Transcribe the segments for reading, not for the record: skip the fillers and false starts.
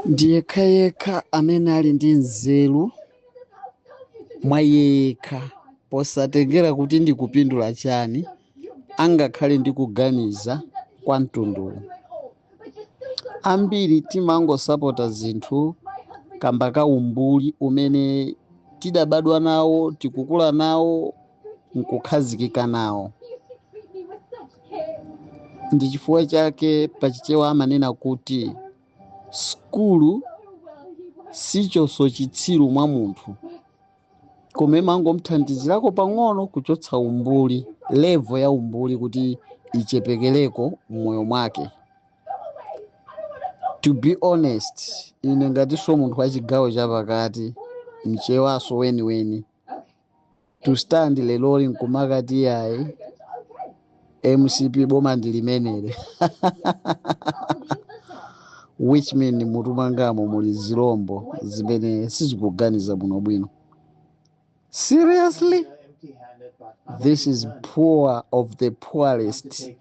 Ndiyekha amene ali ndi nzeru mwa yekha posatengera kuti ndikupindula chani angakhale ndi kuganiza kwa mtunduwu. Ambiri timangosapota zinthu kamba ka umbuli umene tidabadwa nawo, tikukula nawo, nkukhazikika nawo. Ndi chifukwa chake pachichewa amanena kuti skulu sichonso chitsiru mwa munthu, koma imangomuthandizirako pang'ono kuchotsa umbuli, level ya umbuli kuti ichepekereko m'moyo mwake. To be honest, ine ngatinso munthu wa chigawo chapakati, mchewaso weniweni, to stand leloli nkumakati yayi MCP boma ndilimenere which mean mutu mwangamo muli zirombo zimene sizikuganiza bwinobwino. Seriously? This is poor of the poorest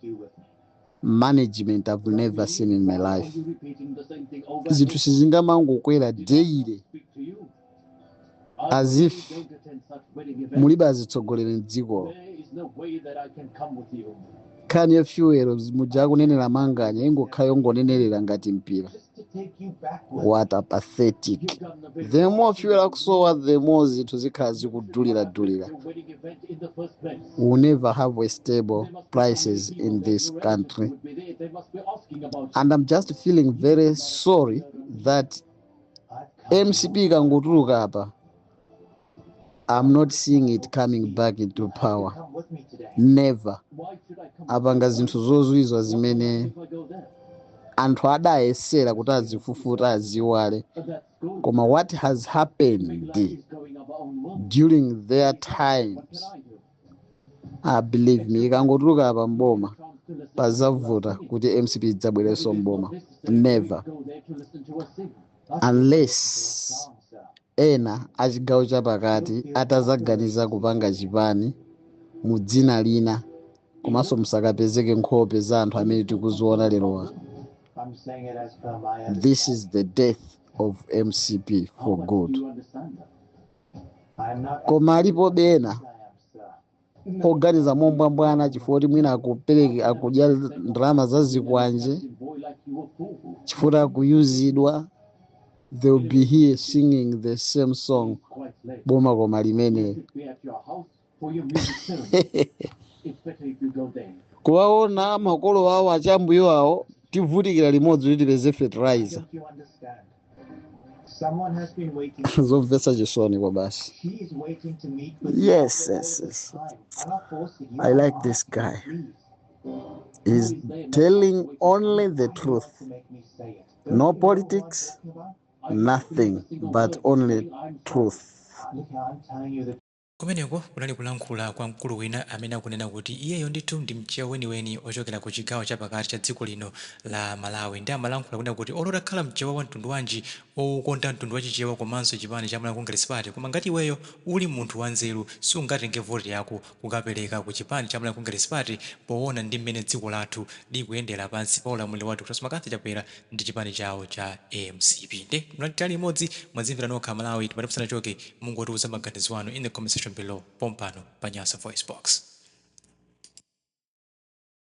management I've never seen in my life. Zinthu sizingamangokwera daily as if mulibe azitsogolera mdzikolo. Kani yafuero muja kunenera manganya ingokhayo ngonenerera ngati mpira. What a pathetic. The more fuel akusowa, the more zinthu zikhala zikudulira. We'll never have a stable prices in this country. And I'm just feeling very sorry that MCP kangotuluka apa, I'm not seeing it coming back into power. Never. Apanga zinthu zozizwa zimene anthu adayesera kuti azifufuta aziwale. Koma what has happened during their times, I believe me, ikangotuluka apa mboma pazavuta kuti MCP idzabwereso mboma. Never. Unless ena achigawo chapakati atazaganiza kupanga chipani mu dzina lina komanso musakapezeke nkhope za anthu amene tikuziona lerowa. This is the death of MCP for good. Koma alipo bena oganiza mombwambwana chifukwa kuti mwina akupereka akudya ndalama zazikwanje chifukwa akuyuzidwa. They'll be here singing the same song. Boma koma limene. Kuwaona makolo awo achambuyo awo tivutikira limodzi kuti tipeze fertilizer. Zomvetsa chisoni kwa basi. Yes. I like this guy. He's telling only the truth. No politics, nothing, but only truth. Kumeneko kunali kulankhula kwa mkulu wina amene akunena kuti iyeyo ndithu ndi mchewa weniweni ochokera ku chigawo chapakati cha dziko lino la Malawi. Ndi amalankhula kunena kuti olota khala mchewa wa mtundu wanji okonda mtundu wachichewa komanso chipani cha Malawi Congress Party, koma ngati iweyo uli munthu wanzeru sungatenge voti yako kukapereka ku chipani cha Malawi Congress Party poona ndi mmene dziko lathu likuyendera pansi pa ulamuliro wa Dr. Smakatha Chapera ndi chipani chawo cha MCP. Ndi mnatali imodzi mwazimvera nokha Malawi tipatipusana choke mungotiuza maganizo anu in the comment section below pompano pa Nyasa Voice Box.